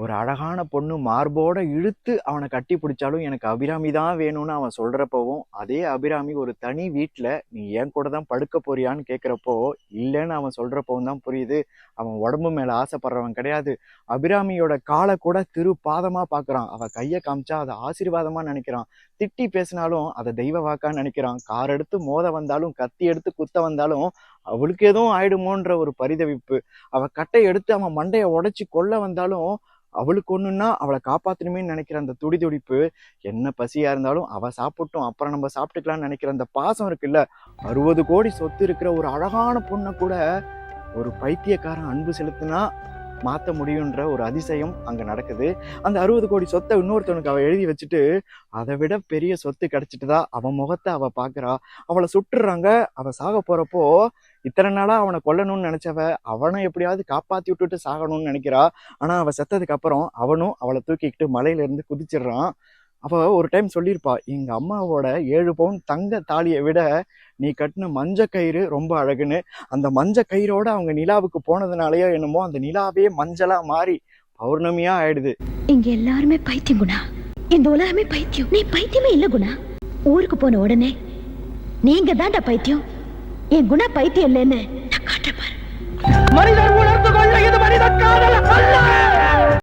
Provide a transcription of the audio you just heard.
ஒரு அழகான பொண்ணு மார்போட இழுத்து அவனை கட்டி பிடிச்சாலும் எனக்கு அபிராமி தான் வேணும்னு அவன் சொல்றப்பவும், அதே அபிராமி ஒரு தனி வீட்டுல நீ என் கூட தான் படுக்க போறியான்னு கேட்கிறப்போ இல்லைன்னு அவன் சொல்றப்பவும் தான் புரியுது அவன் உடம்பு மேல ஆசைப்படுறவன் கிடையாது. அபிராமியோட காலை கூட திரு பாதமா பாக்குறான். அவ கையை காமிச்சா அதை ஆசீர்வாதமா நினைக்கிறான். திட்டி பேசினாலும் அதை தெய்வ வாக்கா நினைக்கிறான். கார் எடுத்து மோத வந்தாலும் கத்தி எடுத்து குத்த வந்தாலும் அவளுக்கு எதுவும் ஆயிடுமோன்ற ஒரு பரிதவிப்பு. அவ கட்டை எடுத்து அவன் மண்டையை உடைச்சு கொல்ல வந்தாலும் அவளுக்கு ஒண்ணுன்னா அவளை காப்பாத்தணுமே நினைக்கிற அந்த துடி துடிப்பு, என்ன பசியா இருந்தாலும் அவ சாப்பிட்டோம் அப்புறம் நம்ம சாப்பிட்டுக்கலாம்னு நினைக்கிற அந்த பாசம் இருக்குல்ல. 60 கோடி சொத்து இருக்கிற ஒரு அழகான பொண்ணை கூட ஒரு பைத்தியக்காரன் அன்பு செலுத்தினா மாத்த முடியுன்ற ஒரு அதிசயம் அங்க நடக்குது. அந்த 60 கோடி சொத்தை இன்னொருத்தவனுக்கு அவ எழுதி வச்சுட்டு அதை விட பெரிய சொத்து கிடைச்சிட்டுதா அவன் முகத்தை அவ பாக்குறா. அவளை சுட்டுறாங்க. அவ சாக போறப்போ இத்தனை நாளா அவனை கொல்லணும்னு நினைச்சவ அவனை எப்படியாவது காப்பாத்தி விட்டுட்டு சாகணும்னு நினைக்கிறா. ஆனா அவ செத்ததுக்கு அப்புறம் அவனும் அவளை தூக்கிக்கிட்டு மலையில இருந்து குதிச்சிடுறான். அவ ஒரு டைம் சொல்லியிருப்பா, எங்க அம்மாவோட 7 பவுன் தங்க தாலியை விட நீ கட்டின மஞ்ச கயிறு ரொம்ப அழகுன்னு. அந்த மஞ்ச கயிறோட அவங்க நிலாவுக்கு போனதுனாலயோ என்னமோ அந்த நிலாவே மஞ்சளா மாறி பௌர்ணமியா ஆயிடுது. இங்க எல்லாருமே பைத்தியம் குணா. இந்த உலகமே பைத்தியம். நீ பைத்தியமே இல்ல குணா. ஊருக்கு போன உடனே நீங்க தாண்டா பைத்தியம். என் குணா பைத்தியம் இல்லைன்னு நான் காட்டுறேன் பாரு. மனிதர் உணர்ந்து கொள்ள இது மனித காதல் அல்ல.